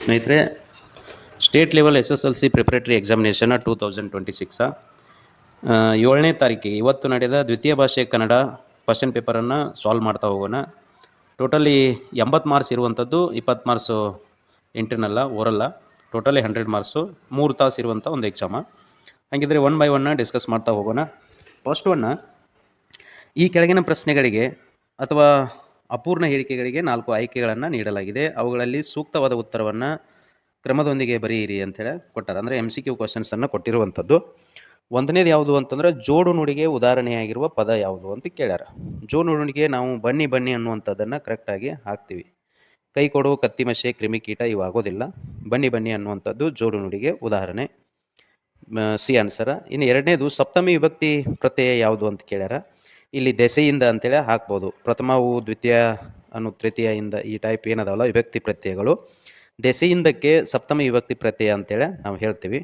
ಸ್ನೇಹಿತರೆ, state level SSLC preparatory examination 2026 7ನೇ ತಾರೀಕಿಗೆ ಇವತ್ತು ನಡೆದ ದ್ವಿತೀಯ ಭಾಷೆ ಕನ್ನಡ ಕ್ವಶನ್ ಪೇಪರನ್ನು ಸಾಲ್ವ್ ಮಾಡ್ತಾ ಹೋಗೋಣ. ಟೋಟಲಿ 80 ಮಾರ್ಕ್ಸ್ ಇರುವಂಥದ್ದು, 20 ಮಾರ್ಕ್ಸು ಇಂಟರ್ನಲ್ಲ, ಓರಲ್ಲ. ಟೋಟಲಿ 100 ಮಾರ್ಕ್ಸು, 3 ತಾಸು ಇರುವಂಥ ಒಂದು ಎಕ್ಸಾಮ. ಹಾಗಿದ್ರೆ ಒನ್ ಬೈ ಒನ್ನ ಡಿಸ್ಕಸ್ ಮಾಡ್ತಾ ಹೋಗೋಣ. ಫಸ್ಟ್ ಒನ್ನ, ಈ ಕೆಳಗಿನ ಪ್ರಶ್ನೆಗಳಿಗೆ ಅಥವಾ ಅಪೂರ್ಣ ಹೇಳಿಕೆಗಳಿಗೆ 4 ಆಯ್ಕೆಗಳನ್ನು ನೀಡಲಾಗಿದೆ. ಅವುಗಳಲ್ಲಿ ಸೂಕ್ತವಾದ ಉತ್ತರವನ್ನು ಕ್ರಮದೊಂದಿಗೆ ಬರೆಯಿರಿ ಅಂತೇಳಿ ಕೊಟ್ಟಾರೆ. ಅಂದರೆ MCQ ಕ್ವಶನ್ಸನ್ನು ಕೊಟ್ಟಿರುವಂಥದ್ದು. ಒಂದನೇದು ಯಾವುದು ಅಂತಂದ್ರೆ ಜೋಡು ನುಡಿಗೆ ಉದಾಹರಣೆಯಾಗಿರುವ ಪದ ಯಾವುದು ಅಂತ ಕೇಳ್ಯಾರ. ಜೋಡು ನುಡಿಗೆ ನಾವು ಬನ್ನಿ ಬನ್ನಿ ಅನ್ನುವಂಥದ್ದನ್ನು ಕರೆಕ್ಟಾಗಿ ಹಾಕ್ತೀವಿ. ಕೈ ಕೊಡು, ಕತ್ತಿಮಶೆ, ಕ್ರಿಮಿಕೀಟ ಇವು ಆಗೋದಿಲ್ಲ. ಬನ್ನಿ ಬನ್ನಿ ಅನ್ನುವಂಥದ್ದು ಜೋಡು ನುಡಿಗೆ ಉದಾಹರಣೆ. ಸಿ ಆನ್ಸರ. ಇನ್ನು ಎರಡನೇದು ಸಪ್ತಮಿ ವಿಭಕ್ತಿ ಪ್ರತ್ಯಯ ಯಾವುದು ಅಂತ ಕೇಳ್ಯಾರ. ಇಲ್ಲಿ ದೆಸೆಯಿಂದ ಅಂತೇಳಿ ಹಾಕ್ಬೋದು. ಪ್ರಥಮವು, ದ್ವಿತೀಯ ಅನ್ನು ತೃತೀಯಿಂದ ಈ ಟೈಪ್ ಏನದಾವಲ್ಲ ವಿಭಕ್ತಿ ಪ್ರತ್ಯಯಗಳು, ದೆಸೆಯಿಂದಕ್ಕೆ ಸಪ್ತಮಿ ವಿಭಕ್ತಿ ಪ್ರತ್ಯಯ ಅಂತೇಳಿ ನಾವು ಹೇಳ್ತೀವಿ.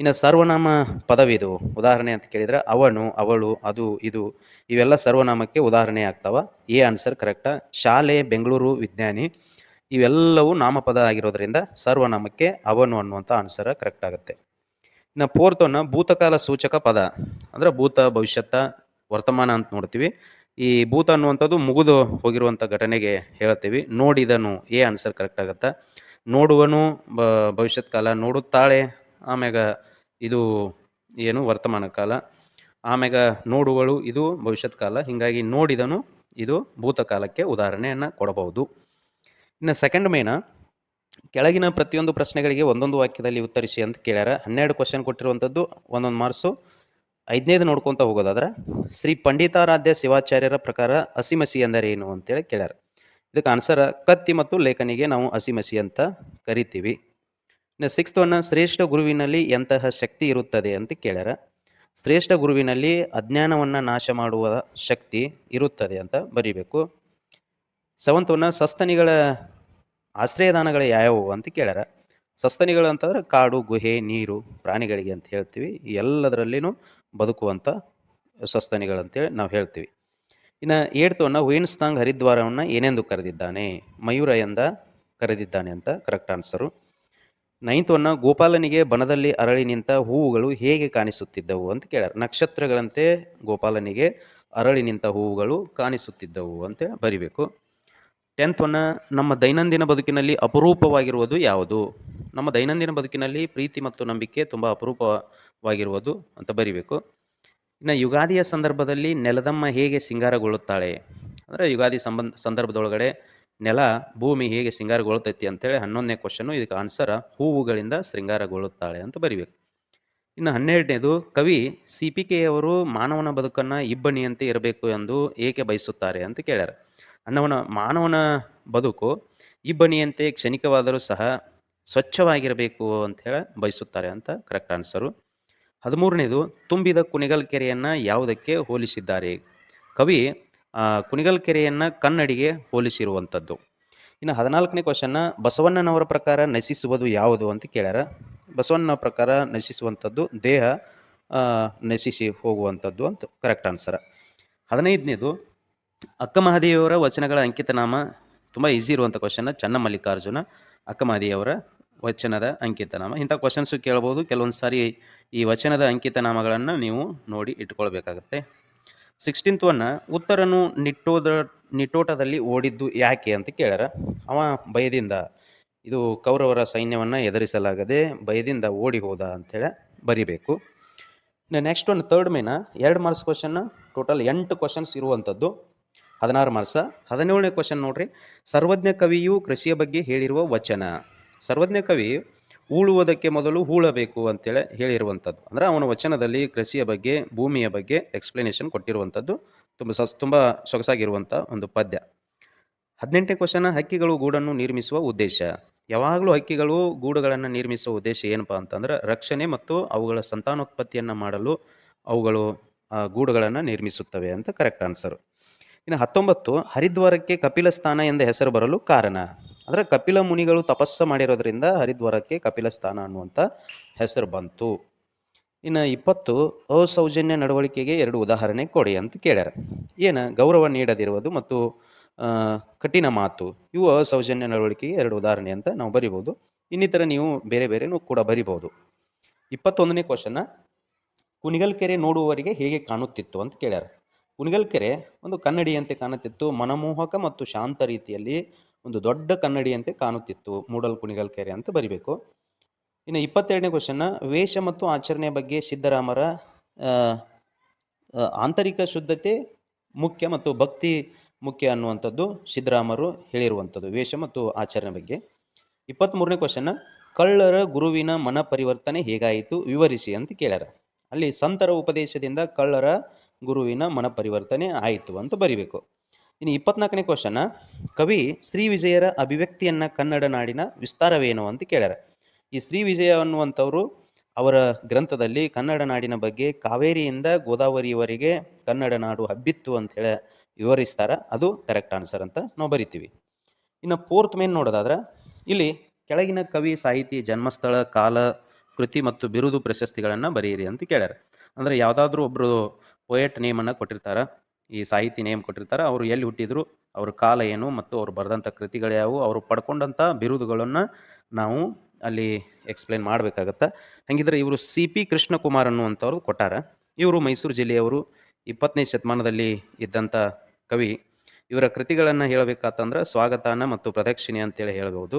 ಇನ್ನು ಸರ್ವನಾಮ ಪದವಿದು ಉದಾಹರಣೆ ಅಂತ ಕೇಳಿದರೆ ಅವನು, ಅವಳು, ಅದು, ಇದು ಇವೆಲ್ಲ ಸರ್ವನಾಮಕ್ಕೆ ಉದಾಹರಣೆ ಆಗ್ತಾವ. ಎ ಆನ್ಸರ್ ಕರೆಕ್ಟಾ. ಶಾಲೆ, ಬೆಂಗಳೂರು, ವಿಜ್ಞಾನಿ ಇವೆಲ್ಲವೂ ನಾಮಪದ ಆಗಿರೋದ್ರಿಂದ ಸರ್ವನಾಮಕ್ಕೆ ಅವನು ಅನ್ನುವಂಥ ಆನ್ಸರ್ ಕರೆಕ್ಟ್ ಆಗುತ್ತೆ. ಇನ್ನು ಫೋರ್ತ್ ಒನ್ ಭೂತಕಾಲ ಸೂಚಕ ಪದ ಅಂದ್ರೆ ಭೂತ, ಭವಿಷ್ಯತ್ತ, ವರ್ತಮಾನ ಅಂತ ನೋಡ್ತೀವಿ. ಈ ಭೂತ ಅನ್ನುವಂಥದ್ದು ಮುಗಿದು ಹೋಗಿರುವಂಥ ಘಟನೆಗೆ ಹೇಳ್ತೀವಿ. ನೋಡಿದನು, ಎ ಆನ್ಸರ್ ಕರೆಕ್ಟ್ ಆಗುತ್ತೆ. ನೋಡುವನು ಭವಿಷ್ಯತ್ ಕಾಲ, ನೋಡುತ್ತಾಳೆ ಆಮ್ಯಾಗ ಇದು ಏನು ವರ್ತಮಾನ ಕಾಲ, ಆಮ್ಯಾಗ ನೋಡುವಳು ಇದು ಭವಿಷ್ಯತ್ ಕಾಲ. ಹೀಗಾಗಿ ನೋಡಿದನು ಇದು ಭೂತಕಾಲಕ್ಕೆ ಉದಾಹರಣೆಯನ್ನು ಕೊಡಬಹುದು. ಇನ್ನು ಸೆಕೆಂಡ್ ಮೇನ, ಕೆಳಗಿನ ಪ್ರತಿಯೊಂದು ಪ್ರಶ್ನೆಗಳಿಗೆ ಒಂದೊಂದು ವಾಕ್ಯದಲ್ಲಿ ಉತ್ತರಿಸಿ ಅಂತ ಕೇಳ್ಯಾರ. 12 ಕ್ವಶನ್ ಕೊಟ್ಟಿರುವಂಥದ್ದು, ಒಂದೊಂದು ಮಾರ್ಕ್ಸು. 5ನೇದು ನೋಡ್ಕೊತ ಹೋಗೋದಾದ್ರೆ ಶ್ರೀ ಪಂಡಿತಾರಾಧ್ಯ ಶಿವಾಚಾರ್ಯರ ಪ್ರಕಾರ ಹಸಿಮಸಿ ಎಂದರೆ ಏನು ಅಂತೇಳಿ ಕೇಳ್ಯಾರ. ಇದಕ್ಕೆ ಆನ್ಸರ್ ಕತ್ತಿ ಮತ್ತು ಲೇಖನಿಗೆ ನಾವು ಹಸಿಮಸಿ ಅಂತ ಕರಿತೀವಿ. ಇನ್ನು 6th ಒನ್ ಶ್ರೇಷ್ಠ ಗುರುವಿನಲ್ಲಿ ಎಂತಹ ಶಕ್ತಿ ಇರುತ್ತದೆ ಅಂತ ಕೇಳ್ಯಾರ. ಶ್ರೇಷ್ಠ ಗುರುವಿನಲ್ಲಿ ಅಜ್ಞಾನವನ್ನು ನಾಶ ಮಾಡುವ ಶಕ್ತಿ ಇರುತ್ತದೆ ಅಂತ ಬರಿಬೇಕು. 7th ಒನ್ ಸಸ್ತನಿಗಳ ಆಶ್ರಯದಾನಗಳು ಯಾವ್ಯಾವು ಅಂತ ಕೇಳ್ಯಾರ. ಸಸ್ತನಿಗಳು ಅಂತಂದ್ರೆ ಕಾಡು, ಗುಹೆ, ನೀರು, ಪ್ರಾಣಿಗಳಿಗೆ ಅಂತ ಹೇಳ್ತೀವಿ. ಎಲ್ಲದರಲ್ಲಿನೂ ಬದುಕುವಂಥ ಸಸ್ತನಿಗಳಂತೇಳಿ ನಾವು ಹೇಳ್ತೀವಿ. ಇನ್ನು 8th ಒನ್ ವೇನ್ಸ್ತಾಂಗ್ ಹರಿದ್ವಾರವನ್ನು ಏನೆಂದು ಕರೆದಿದ್ದಾನೆ. ಮಯೂರ ಎಂದ ಕರೆದಿದ್ದಾನೆ ಅಂತ ಕರೆಕ್ಟ್ ಆನ್ಸರು. 9th ಒನ್ ಗೋಪಾಲನಿಗೆ ಬನದಲ್ಲಿ ಅರಳಿ ನಿಂತ ಹೂವುಗಳು ಹೇಗೆ ಕಾಣಿಸುತ್ತಿದ್ದವು ಅಂತ ಕೇಳ್ಯಾರ. ನಕ್ಷತ್ರಗಳಂತೆ ಗೋಪಾಲನಿಗೆ ಅರಳಿ ನಿಂತ ಹೂವುಗಳು ಕಾಣಿಸುತ್ತಿದ್ದವು ಅಂತ ಬರಿಬೇಕು. 10th ಒನ್ ನಮ್ಮ ದೈನಂದಿನ ಬದುಕಿನಲ್ಲಿ ಅಪರೂಪವಾಗಿರುವುದು ಯಾವುದು. ನಮ್ಮ ದೈನಂದಿನ ಬದುಕಿನಲ್ಲಿ ಪ್ರೀತಿ ಮತ್ತು ನಂಬಿಕೆ ತುಂಬ ಅಪರೂಪವಾಗಿರುವುದು ಅಂತ ಬರಿಬೇಕು. ಇನ್ನು ಯುಗಾದಿಯ ಸಂದರ್ಭದಲ್ಲಿ ನೆಲದಮ್ಮ ಹೇಗೆ ಸಿಂಗಾರಗೊಳ್ಳುತ್ತಾಳೆ ಅಂದರೆ ಯುಗಾದಿ ಸಂದರ್ಭದೊಳಗಡೆ ನೆಲ, ಭೂಮಿ ಹೇಗೆ ಸಿಂಗಾರಗೊಳ್ತೈತಿ ಅಂತೇಳಿ 11ನೇ ಕ್ವಶನ್ನು. ಇದಕ್ಕೆ ಆನ್ಸರ್ ಹೂವುಗಳಿಂದ ಶೃಂಗಾರಗೊಳ್ಳುತ್ತಾಳೆ ಅಂತ ಬರಿಬೇಕು. ಇನ್ನು 12ನೇದು ಕವಿ CPK ಅವರು ಮಾನವನ ಬದುಕನ್ನು ಇಬ್ಬನಿಯಂತೆ ಇರಬೇಕು ಎಂದು ಏಕೆ ಬಯಸುತ್ತಾರೆ ಅಂತ ಕೇಳ್ಯಾರ. ಮಾನವನ ಬದುಕು ಇಬ್ಬನಿಯಂತೆ ಕ್ಷಣಿಕವಾದರೂ ಸಹ ಸ್ವಚ್ಛವಾಗಿರಬೇಕು ಅಂತ ಹೇಳಿ ಬಯಸುತ್ತಾರೆ ಅಂತ ಕರೆಕ್ಟ್ ಆನ್ಸರು. 13ನೇದು ತುಂಬಿದ ಕುಣಿಗಲ್ ಕೆರೆಯನ್ನು ಯಾವುದಕ್ಕೆ ಹೋಲಿಸಿದ್ದಾರೆ. ಕವಿ ಕುಣಿಗಲ್ ಕೆರೆಯನ್ನು ಕನ್ನಡಿಗೆ ಹೋಲಿಸಿರುವಂಥದ್ದು. ಇನ್ನು 14ನೇ ಕ್ವಶನ್ನ ಬಸವಣ್ಣನವರ ಪ್ರಕಾರ ನಶಿಸುವುದು ಯಾವುದು ಅಂತ ಕೇಳ್ಯಾರ. ಬಸವಣ್ಣನ ಪ್ರಕಾರ ನಶಿಸುವಂಥದ್ದು ದೇಹ ನಶಿಸಿ ಹೋಗುವಂಥದ್ದು ಅಂತ ಕರೆಕ್ಟ್ ಆನ್ಸರ್. 15ನೇದು ಅಕ್ಕ ಮಹಾದೇವಿಯವರ ವಚನಗಳ ಅಂಕಿತನಾಮ ತುಂಬ ಈಸಿ ಇರುವಂಥ ಕ್ವಶನ್. ಚನ್ನಮಲ್ಲಿಕಾರ್ಜುನ ಅಕ್ಕ ಮಹಾದೇವಿಯವರ ವಚನದ ಅಂಕಿತನಾಮ. ಇಂಥ ಕ್ವಶನ್ಸು ಕೇಳ್ಬೋದು. ಕೆಲವೊಂದು ಸಾರಿ ಈ ವಚನದ ಅಂಕಿತನಾಮಗಳನ್ನು ನೀವು ನೋಡಿ ಇಟ್ಕೊಳ್ಬೇಕಾಗತ್ತೆ. 16th ಒನ್ ಉತ್ತರನು ನಿಟ್ಟೋಟದಲ್ಲಿ ಓಡಿದ್ದು ಯಾಕೆ ಅಂತ ಕೇಳ್ಯಾರ. ಅವ ಭಯದಿಂದ, ಇದು ಕೌರವರ ಸೈನ್ಯವನ್ನು ಎದುರಿಸಲಾಗದೆ ಭಯದಿಂದ ಓಡಿ ಹೋದ ಅಂಥೇಳಿ ಬರಿಬೇಕು. ಇನ್ನು ನೆಕ್ಸ್ಟ್ ಒನ್ ಥರ್ಡ್ ಮೇನ 2 ಮಾರ್ಕ್ಸ್ ಕ್ವಶನ್. ಟೋಟಲ್ 8 ಕ್ವಶನ್ಸ್ ಇರುವಂಥದ್ದು, 16 ಮಾರ್ಕ್ಸ. 17ನೇ ಕ್ವಶನ್ ನೋಡ್ರಿ. ಸರ್ವಜ್ಞ ಕವಿಯು ಕೃಷಿಯ ಬಗ್ಗೆ ಹೇಳಿರುವ ವಚನ. ಸರ್ವಜ್ಞ ಕವಿ ಉಳುವುದಕ್ಕೆ ಮೊದಲು ಹೂಳಬೇಕು ಅಂತೇಳಿ ಹೇಳಿರುವಂಥದ್ದು. ಅಂದರೆ ಅವನ ವಚನದಲ್ಲಿ ಕೃಷಿಯ ಬಗ್ಗೆ, ಭೂಮಿಯ ಬಗ್ಗೆ ಎಕ್ಸ್ಪ್ಲನೇಷನ್ ಕೊಟ್ಟಿರುವಂಥದ್ದು. ತುಂಬ ಸೊಗಸಾಗಿರುವಂಥ ಒಂದು ಪದ್ಯ. 18ನೇ ಕ್ವಶನ್ ಹಕ್ಕಿಗಳು ಗೂಡನ್ನು ನಿರ್ಮಿಸುವ ಉದ್ದೇಶ. ಯಾವಾಗಲೂ ಹಕ್ಕಿಗಳು ಗೂಡುಗಳನ್ನು ನಿರ್ಮಿಸುವ ಉದ್ದೇಶ ಏನಪ್ಪ ಅಂತಂದ್ರೆ ರಕ್ಷಣೆ ಮತ್ತು ಅವುಗಳ ಸಂತಾನೋತ್ಪತ್ತಿಯನ್ನು ಮಾಡಲು ಅವುಗಳು ಗೂಡುಗಳನ್ನು ನಿರ್ಮಿಸುತ್ತವೆ ಅಂತ ಕರೆಕ್ಟ್ ಆನ್ಸರು. ಇನ್ನು 19 ಹರಿದ್ವಾರಕ್ಕೆ ಕಪಿಲ ಸ್ಥಾನ ಎಂದ ಹೆಸರು ಬರಲು ಕಾರಣ. ಅಂದರೆ ಕಪಿಲ ಮುನಿಗಳು ತಪಸ್ಸು ಮಾಡಿರೋದ್ರಿಂದ ಹರಿದ್ವಾರಕ್ಕೆ ಕಪಿಲ ಸ್ಥಾನ ಅನ್ನುವಂಥ ಹೆಸರು ಬಂತು. ಇನ್ನು 20 ಅಸೌಜನ್ಯ ನಡವಳಿಕೆಗೆ 2 ಉದಾಹರಣೆ ಕೊಡಿ ಅಂತ ಕೇಳ್ಯಾರ. ಏನು ಗೌರವ ನೀಡದಿರುವುದು ಮತ್ತು ಕಠಿಣ ಮಾತು, ಇವು ಅಸೌಜನ್ಯ ನಡವಳಿಕೆಗೆ 2 ಉದಾಹರಣೆ ಅಂತ ನಾವು ಬರಿಬೋದು. ಇನ್ನಿತರ ನೀವು ಬೇರೆ ಬೇರೆನೂ ಕೂಡ ಬರಿಬೋದು. 21ನೇ ಕ್ವಶನ್ನ, ಕುಣಿಗಲ್ ಕೆರೆ ನೋಡುವವರಿಗೆ ಹೇಗೆ ಕಾಣುತ್ತಿತ್ತು ಅಂತ ಕೇಳ್ಯಾರ. ಕುಣಿಗಲ್ ಕೆರೆ ಒಂದು ಕನ್ನಡಿಯಂತೆ ಕಾಣುತ್ತಿತ್ತು, ಮನಮೋಹಕ ಮತ್ತು ಶಾಂತ ರೀತಿಯಲ್ಲಿ ಒಂದು ದೊಡ್ಡ ಕನ್ನಡಿಯಂತೆ ಕಾಣುತ್ತಿತ್ತು, ಮೂಡಲ್ ಕುಣಿಗಲ್ ಕೆರೆ ಅಂತ ಬರಿಬೇಕು. ಇನ್ನು 22ನೇ ಕ್ವಶನ್ನ, ವೇಷ ಮತ್ತು ಆಚರಣೆಯ ಬಗ್ಗೆ ಸಿದ್ದರಾಮರ ಆಂತರಿಕ ಶುದ್ಧತೆ ಮುಖ್ಯ ಮತ್ತು ಭಕ್ತಿ ಮುಖ್ಯ ಅನ್ನುವಂಥದ್ದು ಸಿದ್ದರಾಮರು ಹೇಳಿರುವಂಥದ್ದು ವೇಷ ಮತ್ತು ಆಚರಣೆ ಬಗ್ಗೆ. 23ನೇ ಕ್ವಶನ್ನ, ಕಳ್ಳರ ಗುರುವಿನ ಮನ ಪರಿವರ್ತನೆ ಹೇಗಾಯಿತು ವಿವರಿಸಿ ಅಂತ ಕೇಳ್ಯಾರ. ಅಲ್ಲಿ ಸಂತರ ಉಪದೇಶದಿಂದ ಕಳ್ಳರ ಗುರುವಿನ ಮನ ಪರಿವರ್ತನೆ ಆಯಿತು ಅಂತ ಬರಿಬೇಕು. ಇನ್ನು 24ನೇ ಕ್ವಶನ್ನ, ಕವಿ ಶ್ರೀ ವಿಜಯರ ಅಭಿವ್ಯಕ್ತಿಯನ್ನ ಕನ್ನಡ ನಾಡಿನ ವಿಸ್ತಾರವೇನು ಅಂತ ಕೇಳ್ಯಾರ. ಈ ಶ್ರೀ ವಿಜಯ ಅನ್ನುವಂಥವ್ರು ಅವರ ಗ್ರಂಥದಲ್ಲಿ ಕನ್ನಡ ನಾಡಿನ ಬಗ್ಗೆ ಕಾವೇರಿಯಿಂದ ಗೋದಾವರಿಯವರೆಗೆ ಕನ್ನಡ ನಾಡು ಹಬ್ಬಿತ್ತು ಅಂತ ಹೇಳಿ ವಿವರಿಸ್ತಾರ. ಅದು ಕರೆಕ್ಟ್ ಆನ್ಸರ್ ಅಂತ ನಾವು ಬರಿತೀವಿ. ಇನ್ನು 4th ಮೇನ್ ನೋಡೋದಾದ್ರೆ, ಇಲ್ಲಿ ಕೆಳಗಿನ ಕವಿ ಸಾಹಿತಿ ಜನ್ಮಸ್ಥಳ, ಕಾಲ, ಕೃತಿ ಮತ್ತು ಬಿರುದು ಪ್ರಶಸ್ತಿಗಳನ್ನು ಬರೆಯಿರಿ ಅಂತ ಕೇಳ್ಯಾರ. ಅಂದರೆ ಯಾವುದಾದ್ರೂ ಒಬ್ಬರು ಪೊಯೆಟ್ ನೇಮನ್ನು ಕೊಟ್ಟಿರ್ತಾರೆ, ಈ ಸಾಹಿತಿ ನೇಮ್ ಕೊಟ್ಟಿರ್ತಾರೆ, ಅವರು ಎಲ್ಲಿ ಹುಟ್ಟಿದ್ರು, ಅವ್ರ ಕಾಲ ಏನು ಮತ್ತು ಅವ್ರು ಬರೆದಂಥ ಕೃತಿಗಳು ಯಾವುವು, ಅವರು ಪಡ್ಕೊಂಡಂಥ ಬಿರುದುಗಳನ್ನು ನಾವು ಅಲ್ಲಿ ಎಕ್ಸ್ಪ್ಲೇನ್ ಮಾಡಬೇಕಾಗತ್ತೆ. ಹಾಗಿದ್ರೆ ಇವರು CP ಕೃಷ್ಣಕುಮಾರ್ ಅನ್ನುವಂಥವ್ರು ಕೊಟ್ಟಾರ. ಇವರು ಮೈಸೂರು ಜಿಲ್ಲೆಯವರು, 20ನೇ ಶತಮಾನದಲ್ಲಿ ಇದ್ದಂಥ ಕವಿ. ಇವರ ಕೃತಿಗಳನ್ನು ಹೇಳಬೇಕಾತಂದ್ರೆ ಸ್ವಾಗತಾನ ಮತ್ತು ಪ್ರದಕ್ಷಿಣೆ ಅಂತೇಳಿ ಹೇಳ್ಬೋದು.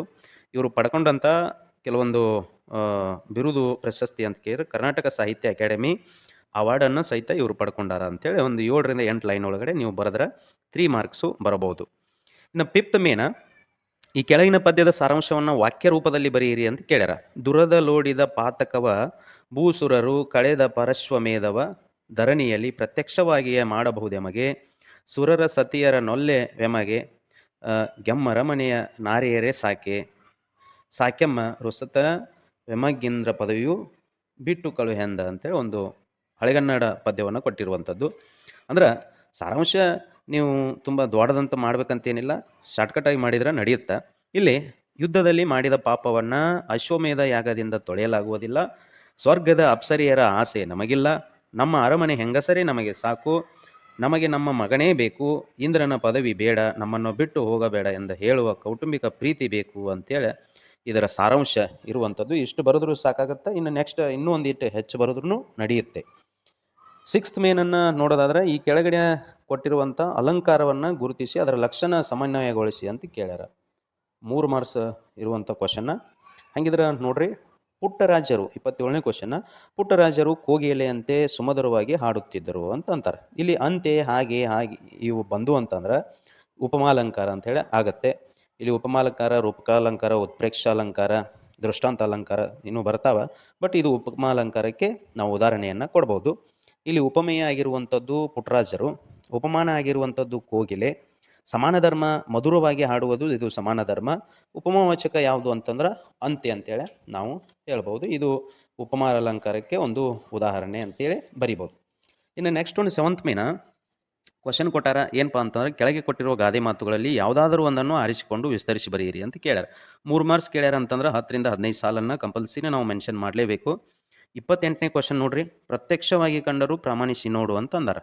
ಇವರು ಪಡ್ಕೊಂಡಂಥ ಕೆಲವೊಂದು ಬಿರುದು ಪ್ರಶಸ್ತಿ ಅಂತ ಕೇಳಿದ್ರೆ ಕರ್ನಾಟಕ ಸಾಹಿತ್ಯ ಅಕಾಡೆಮಿ ಅವಾರ್ಡನ್ನು ಸಹಿತ ಇವರು ಪಡ್ಕೊಂಡಾರ ಅಂತೇಳಿ ಒಂದು 7ರಿಂದ 8 ಲೈನ್ ಒಳಗಡೆ ನೀವು ಬರೆದ್ರೆ 3 ಮಾರ್ಕ್ಸು ಬರಬಹುದು. ಇನ್ನು 5th ಮೇನ, ಈ ಕೆಳಗಿನ ಪದ್ಯದ ಸಾರಾಂಶವನ್ನು ವಾಕ್ಯ ರೂಪದಲ್ಲಿ ಬರೆಯಿರಿ ಅಂತ ಕೇಳ್ಯಾರ. ದುರದ ಲೋಡಿದ ಪಾತಕವ ಭೂಸುರರು ಕಳೆದ ಪರಶ್ವಮೇಧವ ಧರಣಿಯಲ್ಲಿ ಪ್ರತ್ಯಕ್ಷವಾಗಿಯೇ ಮಾಡಬಹುದೆಮಗೆ, ಸುರರ ಸತಿಯರ ನೊಲ್ಲೆ ವೆಮಗೆ, ಗೆಮ್ಮರ ಮನೆಯ ನಾರಿಯರೇ ಸಾಕೆ, ಸಾಕೆಮ್ಮ ರುಸತ ವೆಮಗಿಂದ್ರ ಪದವಿಯು ಬಿಟ್ಟು ಕಳುಹೆಂದ ಅಂತೇಳಿ ಒಂದು ಹಳೆಗನ್ನಡ ಪದ್ಯವನ್ನು ಕೊಟ್ಟಿರುವಂಥದ್ದು. ಅಂದ್ರೆ ಸಾರಾಂಶ ನೀವು ತುಂಬ ದೊಡ್ಡದಂತ ಮಾಡ್ಬೇಕಂತೇನಿಲ್ಲ, ಶಾರ್ಟ್ಕಟಾಗಿ ಮಾಡಿದ್ರೆ ನಡೆಯುತ್ತೆ. ಇಲ್ಲಿ ಯುದ್ಧದಲ್ಲಿ ಮಾಡಿದ ಪಾಪವನ್ನು ಅಶ್ವಮೇಧ ಯಾಗದಿಂದ ತೊಳೆಯಲಾಗುವುದಿಲ್ಲ, ಸ್ವರ್ಗದ ಅಪ್ಸರಿಯರ ಆಸೆ ನಮಗಿಲ್ಲ, ನಮ್ಮ ಅರಮನೆ ಹೆಂಗಸರೇ ನಮಗೆ ಸಾಕು, ನಮಗೆ ನಮ್ಮ ಮಗನೇ ಬೇಕು, ಇಂದ್ರನ ಪದವಿ ಬೇಡ, ನಮ್ಮನ್ನು ಬಿಟ್ಟು ಹೋಗಬೇಡ ಎಂದು ಹೇಳುವ ಕೌಟುಂಬಿಕ ಪ್ರೀತಿ ಬೇಕು ಅಂತೇಳಿ ಇದರ ಸಾರಾಂಶ ಇರುವಂಥದ್ದು. ಇಷ್ಟು ಬರೆದ್ರೂ ಸಾಕಾಗುತ್ತೆ. ಇನ್ನು ನೆಕ್ಸ್ಟ್ ಇನ್ನೂ ಒಂದಿಟ್ಟು ಹೆಚ್ಚು ಬರೆದ್ರೂ ನಡೆಯುತ್ತೆ. 6th ಮೇನನ್ನು ನೋಡೋದಾದ್ರೆ, ಈ ಕೆಳಗಡೆ ಕೊಟ್ಟಿರುವಂಥ ಅಲಂಕಾರವನ್ನು ಗುರುತಿಸಿ ಅದರ ಲಕ್ಷಣ ಸಮನ್ವಯಗೊಳಿಸಿ ಅಂತ ಕೇಳ್ಯಾರ. 3 ಮಾರ್ಕ್ಸ್ ಇರುವಂಥ ಕ್ವಶನ್ನ. ಹಾಗಿದ್ರೆ ನೋಡ್ರಿ, ಪುಟ್ಟರಾಜರು 27ನೇ ಕ್ವಶನ್ನ, ಪುಟ್ಟರಾಜರು ಕೋಗಿಲೆಯಂತೆ ಸುಮಧುರವಾಗಿ ಹಾಡುತ್ತಿದ್ದರು ಅಂತ ಅಂತಾರೆ. ಇಲ್ಲಿ ಅಂತೆ, ಹಾಗೆ, ಹಾಗೆ ಇವು ಬಂದು ಅಂತಂದ್ರೆ ಉಪಮಾಲಂಕಾರ ಅಂಥೇಳಿ ಆಗತ್ತೆ. ಇಲ್ಲಿ ಉಪಮಾಲಂಕಾರ, ರೂಪಕಾಲಂಕಾರ, ಉತ್ಪ್ರೇಕ್ಷಾಲಂಕಾರ, ದೃಷ್ಟಾಂತ ಅಲಂಕಾರ ಇನ್ನೂ ಬರ್ತಾವ. ಬಟ್ ಇದು ಉಪಮಾಲಂಕಾರಕ್ಕೆ ನಾವು ಉದಾಹರಣೆಯನ್ನು ಕೊಡ್ಬೋದು. ಇಲ್ಲಿ ಉಪಮೇಯ ಆಗಿರುವಂಥದ್ದು ಪುಟ್ಟರಾಜರು, ಉಪಮಾನ ಆಗಿರುವಂಥದ್ದು ಕೋಗಿಲೆ, ಸಮಾನ ಧರ್ಮ ಮಧುರವಾಗಿ ಹಾಡುವುದು ಇದು ಸಮಾನ ಧರ್ಮ, ಉಪಮಾವಾಚಕ ಯಾವುದು ಅಂತಂದ್ರೆ ಅಂತೆ ಅಂತೇಳಿ ನಾವು ಹೇಳ್ಬೋದು. ಇದು ಉಪಮಾನ ಅಲಂಕಾರಕ್ಕೆ ಒಂದು ಉದಾಹರಣೆ ಅಂತೇಳಿ ಬರಿಬೋದು. ಇನ್ನು ನೆಕ್ಸ್ಟ್ ಒಂದು 7th ಮೇನ ಕ್ವಶನ್ ಕೊಟ್ಟಾರ. ಏನಪ್ಪ ಅಂತಂದ್ರೆ, ಕೆಳಗೆ ಕೊಟ್ಟಿರುವ ಗಾದೆ ಮಾತುಗಳಲ್ಲಿ ಯಾವುದಾದ್ರೂ ಒಂದನ್ನು ಆರಿಸಿಕೊಂಡು ವಿಸ್ತರಿಸಿ ಬರೆಯಿರಿ ಅಂತ ಕೇಳ್ಯಾರ. 3 ಮಾರ್ಕ್ಸ್ ಕೇಳ್ಯಾರ ಅಂತಂದ್ರೆ 10ರಿಂದ 15 ಸಾಲನ್ನು ಕಂಪಲ್ಸರಿ ನಾವು ಮೆನ್ಷನ್ ಮಾಡಲೇಬೇಕು. 28ನೇ ಕ್ವಶನ್ ನೋಡ್ರಿ, ಪ್ರತ್ಯಕ್ಷವಾಗಿ ಕಂಡರೂ ಪ್ರಾಮಾಣಿಸಿ ನೋಡು ಅಂತ ಅಂದಾರ.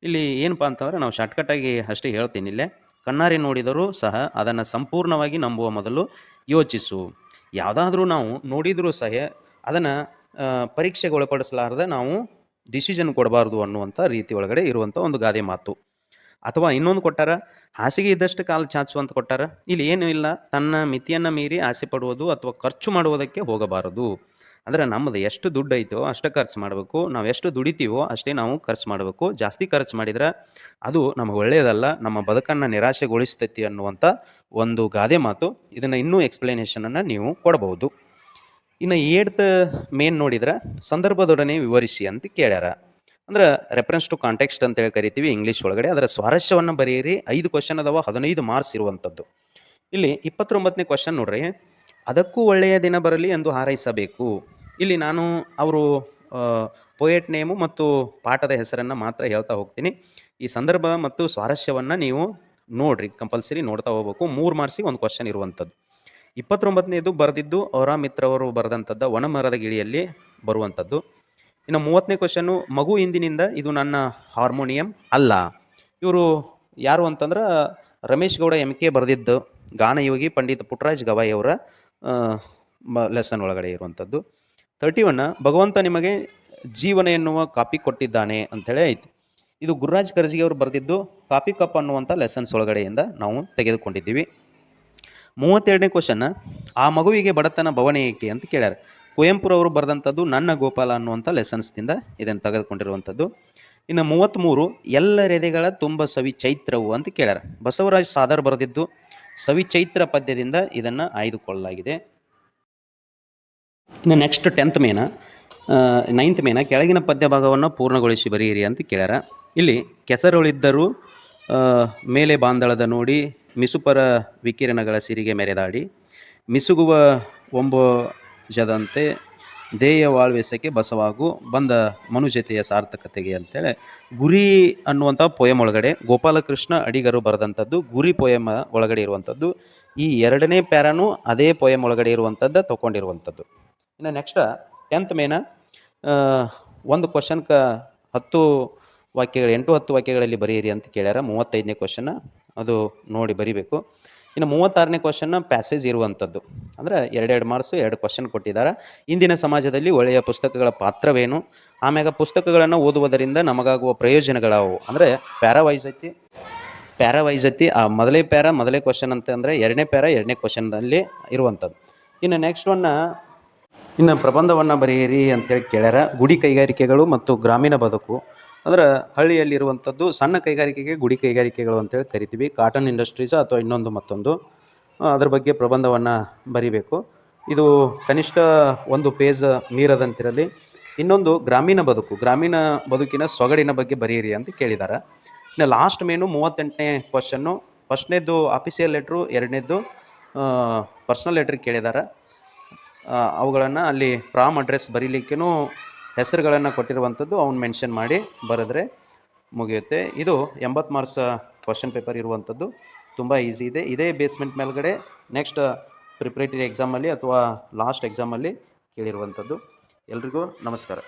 ಇಲ್ಲಿ ಏನಪ್ಪ ಅಂತಂದ್ರೆ ನಾವು ಶಾರ್ಟ್ಕಟಾಗಿ ಅಷ್ಟೇ ಹೇಳ್ತೀನಿ. ಇಲ್ಲೇ ಕಣ್ಣಾರೆ ನೋಡಿದರೂ ಸಹ ಅದನ್ನು ಸಂಪೂರ್ಣವಾಗಿ ನಂಬುವ ಮೊದಲು ಯೋಚಿಸು. ಯಾವುದಾದ್ರೂ ನಾವು ನೋಡಿದರೂ ಸಹ ಅದನ್ನು ಪರೀಕ್ಷೆಗೆ ಒಳಪಡಿಸಲಾರದೆ ನಾವು ಡಿಸಿಷನ್ ಕೊಡಬಾರ್ದು ಅನ್ನುವಂಥ ರೀತಿ ಒಳಗಡೆ ಇರುವಂಥ ಒಂದು ಗಾದೆ ಮಾತು. ಅಥವಾ ಇನ್ನೊಂದು ಕೊಟ್ಟಾರ, ಹಾಸಿಗೆ ಇದ್ದಷ್ಟು ಕಾಲು ಚಾಚು ಅಂತ ಕೊಟ್ಟಾರ. ಇಲ್ಲಿ ಏನೂ ಇಲ್ಲ, ತನ್ನ ಮಿತಿಯನ್ನು ಮೀರಿ ಆಸೆ ಪಡುವುದು ಅಥವಾ ಖರ್ಚು ಮಾಡುವುದಕ್ಕೆ ಹೋಗಬಾರದು. ಅಂದರೆ ನಮ್ಮದು ಎಷ್ಟು ದುಡ್ಡು ಐತೋ ಅಷ್ಟೇ ಖರ್ಚು ಮಾಡಬೇಕು, ನಾವು ಎಷ್ಟು ದುಡಿತೀವೋ ಅಷ್ಟೇ ನಾವು ಖರ್ಚು ಮಾಡಬೇಕು. ಜಾಸ್ತಿ ಖರ್ಚು ಮಾಡಿದ್ರೆ ಅದು ನಮಗೆ ಒಳ್ಳೆಯದಲ್ಲ, ನಮ್ಮ ಬದುಕನ್ನು ನಿರಾಶೆಗೊಳಿಸ್ತೈತಿ ಅನ್ನುವಂಥ ಒಂದು ಗಾದೆ ಮಾತು. ಇದನ್ನು ಇನ್ನೂ ಎಕ್ಸ್ಪ್ಲನೇಷನನ್ನು ನೀವು ಕೊಡಬಹುದು. ಇನ್ನು 8th ಮೇನ್ ನೋಡಿದ್ರೆ, ಸಂದರ್ಭದೊಡನೆ ವಿವರಿಸಿ ಅಂತ ಕೇಳ್ಯಾರ. ಅಂದ್ರೆ ರೆಫರೆನ್ಸ್ ಟು ಕಾಂಟೆಕ್ಸ್ಟ್ ಅಂತೇಳಿ ಕರಿತೀವಿ ಇಂಗ್ಲೀಷ್ ಒಳಗಡೆ. ಅದರ ಸ್ವಾರಸ್ಯವನ್ನು ಬರೆಯಿರಿ. 5 ಕ್ವಶನ್ ಅದಾವ, 15 ಮಾರ್ಕ್ಸ್ ಇರುವಂಥದ್ದು. ಇಲ್ಲಿ 29ನೇ ಕ್ವಶನ್ ನೋಡ್ರಿ, ಅದಕ್ಕೂ ಒಳ್ಳೆಯ ದಿನ ಬರಲಿ ಎಂದು ಹಾರೈಸಬೇಕು. ಇಲ್ಲಿ ನಾನು ಅವರು ಪೊಯೆಟ್ ನೇಮು ಮತ್ತು ಪಾಠದ ಹೆಸರನ್ನು ಮಾತ್ರ ಹೇಳ್ತಾ ಹೋಗ್ತೀನಿ. ಈ ಸಂದರ್ಭ ಮತ್ತು ಸ್ವಾರಸ್ಯವನ್ನು ನೀವು ನೋಡ್ರಿ, ಕಂಪಲ್ಸರಿ ನೋಡ್ತಾ ಹೋಗ್ಬೇಕು. 3 ಮಾರ್ಕ್ಸಿಗೆ ಒಂದು ಕ್ವಶನ್ ಇರುವಂಥದ್ದು. 29ನೇದು ಬರೆದಿದ್ದು ಅವರ ಮಿತ್ರವರು ಬರೆದಂಥದ್ದು ಒಣಮರದ ಗಿಳಿಯಲ್ಲಿ ಬರುವಂಥದ್ದು. ಇನ್ನು 30ನೇ ಕ್ವಶನ್ನು, ಮಗು ಇಂದಿನಿಂದ ಇದು ನನ್ನ ಹಾರ್ಮೋನಿಯಂ ಅಲ್ಲ. ಇವರು ಯಾರು ಅಂತಂದ್ರೆ ರಮೇಶ್ ಗೌಡ MK ಬರೆದಿದ್ದು ಗಾನಯೋಗಿ ಪಂಡಿತ್ ಪುಟ್ಟರಾಜ್ ಗವಾಯಿ ಅವರ ಲೆಸನ್ ಒಳಗಡೆ ಇರುವಂಥದ್ದು. 31 ಭಗವಂತ ನಿಮಗೆ ಜೀವನ ಎನ್ನುವ ಕಾಪಿ ಕೊಟ್ಟಿದ್ದಾನೆ ಅಂಥೇಳಿ ಐತಿ. ಇದು ಗುರುರಾಜ್ ಕರ್ಜಿಗೆ ಅವರು ಬರೆದಿದ್ದು ಕಾಪಿ ಕಪ್ ಅನ್ನುವಂಥ ಲೆಸನ್ಸ್ ಒಳಗಡೆಯಿಂದ ನಾವು ತೆಗೆದುಕೊಂಡಿದ್ದೀವಿ. 32ನೇ ಕ್ವಶನ್ನ ಆ ಮಗುವಿಗೆ ಬಡತನ ಭವನ ಏಕೆ ಅಂತ ಕೇಳ್ಯಾರ. ಕುವೆಂಪುರವರು ಬರೆದಂಥದ್ದು ನನ್ನ ಗೋಪಾಲ ಅನ್ನುವಂಥ ಲೆಸನ್ಸ್ನಿಂದ ಇದನ್ನು ತೆಗೆದುಕೊಂಡಿರುವಂಥದ್ದು. ಇನ್ನು 33 ಎಲ್ಲರೆದೆಗಳ ತುಂಬ ಸವಿ ಚೈತ್ರವು ಅಂತ ಕೇಳ್ಯಾರ. ಬಸವರಾಜ್ ಸಾದರ್ ಬರೆದಿದ್ದು ಸವಿ ಚೈತ್ರ ಪದ್ಯದಿಂದ ಇದನ್ನು ಆಯ್ದುಕೊಳ್ಳಲಾಗಿದೆ. ಇನ್ನು ನೆಕ್ಸ್ಟ್ 9th ಮೇನ ಕೆಳಗಿನ ಪದ್ಯ ಭಾಗವನ್ನು ಪೂರ್ಣಗೊಳಿಸಿ ಬರೆಯಿರಿ ಅಂತ ಕೇಳ್ಯಾರ. ಇಲ್ಲಿ ಕೆಸರುಳಿದ್ದರೂ ಮೇಲೆ ಬಾಂದಳದ ನೋಡಿ ಮಿಸುಪರ ವಿಕಿರಣಗಳ ಸಿರಿಗೆ ಮೆರೆದಾಡಿ ಮಿಸುಗುವ ಒಂಬೊಜದಂತೆ ದೇಯ ವಾಳ್ವೆಸಕ್ಕೆ ಬಸವಾಗು ಬಂದ ಮನುಜತೆಯ ಸಾರ್ಥಕತೆಗೆ ಅಂತೇಳಿ ಗುರಿ ಅನ್ನುವಂಥ ಪೊಯಮ್ ಒಳಗಡೆ ಗೋಪಾಲಕೃಷ್ಣ ಅಡಿಗರು ಬರೆದಂಥದ್ದು ಗುರಿ ಪೊಯಮ್ ಒಳಗಡೆ ಇರುವಂಥದ್ದು. ಈ 2ನೇ ಪ್ಯಾರಾನು ಅದೇ ಪೊಯಮ್ ಒಳಗಡೆ ಇರುವಂಥದ್ದು ತಗೊಂಡಿರುವಂಥದ್ದು. ಇನ್ನು ನೆಕ್ಸ್ಟ್ 10th ಮೇನ ಒಂದು ಕ್ವಶನ್ಕ 10 ವಾಕ್ಯಗಳು 8-10 ವಾಕ್ಯಗಳಲ್ಲಿ ಬರೆಯಿರಿ ಅಂತ ಕೇಳ್ಯಾರ. 35ನೇ ಕ್ವಶನ್ನ ಅದು ನೋಡಿ ಬರಿಬೇಕು. ಇನ್ನು 36ನೇ ಕ್ವಶನ್ನ ಪ್ಯಾಸೇಜ್ ಇರುವಂಥದ್ದು, ಅಂದರೆ 2 ಮಾರ್ಕ್ಸ್ 2 ಕ್ವಶನ್ ಕೊಟ್ಟಿದ್ದಾರೆ. ಇಂದಿನ ಸಮಾಜದಲ್ಲಿ ಒಳ್ಳೆಯ ಪುಸ್ತಕಗಳ ಪಾತ್ರವೇನು, ಆಮ್ಯಾಗ ಪುಸ್ತಕಗಳನ್ನು ಓದುವುದರಿಂದ ನಮಗಾಗುವ ಪ್ರಯೋಜನಗಳಾವು, ಅಂದರೆ ಪ್ಯಾರಾವೈಸ್ ಐತಿ. ಆ ಮೊದಲೇ ಕ್ವಶನ್ ಅಂತ ಅಂದರೆ 2ನೇ ಪ್ಯಾರಾ 2ನೇ ಕ್ವಶನ್ದಲ್ಲಿ ಇರುವಂಥದ್ದು. ಇನ್ನು ನೆಕ್ಸ್ಟ್ ಇನ್ನು ಪ್ರಬಂಧವನ್ನು ಬರೆಯಿರಿ ಅಂತೇಳಿ ಕೇಳ್ಯಾರ. ಗುಡಿ ಕೈಗಾರಿಕೆಗಳು ಮತ್ತು ಗ್ರಾಮೀಣ ಬದುಕು, ಅಂದ್ರೆ ಹಳ್ಳಿಯಲ್ಲಿರುವಂಥದ್ದು ಸಣ್ಣ ಕೈಗಾರಿಕೆಗೆ ಗುಡಿ ಕೈಗಾರಿಕೆಗಳು ಅಂತೇಳಿ ಕರಿತೀವಿ. ಕಾಟನ್ ಇಂಡಸ್ಟ್ರೀಸ್ ಅಥವಾ ಇನ್ನೊಂದು ಮತ್ತೊಂದು ಅದ್ರ ಬಗ್ಗೆ ಪ್ರಬಂಧವನ್ನು ಬರಿಬೇಕು. ಇದು ಕನಿಷ್ಠ 1 ಪೇಜ್ ಮೀರದಂತಿರಲಿ. ಇನ್ನೊಂದು ಗ್ರಾಮೀಣ ಬದುಕಿನ ಸೊಗಡಿನ ಬಗ್ಗೆ ಬರೆಯಿರಿ ಅಂತ ಕೇಳಿದ್ದಾರೆ. ಇನ್ನು ಲಾಸ್ಟ್ ಮೇನು 38ನೇ ಕ್ವಶನ್ನು. ಫಸ್ಟ್ನೇದು ಆಫೀಸಿಯಲ್ ಲೆಟ್ರು, 2ನೇದು ಪರ್ಸ್ನಲ್ ಲೆಟ್ರ್ ಕೇಳಿದ್ದಾರೆ. ಅವುಗಳನ್ನು ಅಲ್ಲಿ ಪ್ರಾಮ್ ಅಡ್ರೆಸ್ ಬರೀಲಿಕ್ಕೂ ಹೆಸರುಗಳನ್ನು ಕೊಟ್ಟಿರುವಂಥದ್ದು ಅವ್ನು ಮೆನ್ಷನ್ ಮಾಡಿ ಬರೆದ್ರೆ ಮುಗಿಯುತ್ತೆ. ಇದು 80 ಮಾರ್ಕ್ಸ್ ಕ್ವಶನ್ ಪೇಪರ್ ಇರುವಂಥದ್ದು. ತುಂಬ ಈಸಿ ಇದೆ. ಇದೇ ಬೇಸ್ಮೆಂಟ್ ಮೇಲ್ಗಡೆ ನೆಕ್ಸ್ಟ್ ಪ್ರಿಪ್ರೇಟರಿ ಎಕ್ಸಾಮಲ್ಲಿ ಅಥವಾ ಲಾಸ್ಟ್ ಎಕ್ಸಾಮಲ್ಲಿ ಕೇಳಿರುವಂಥದ್ದು. ಎಲ್ರಿಗೂ ನಮಸ್ಕಾರ.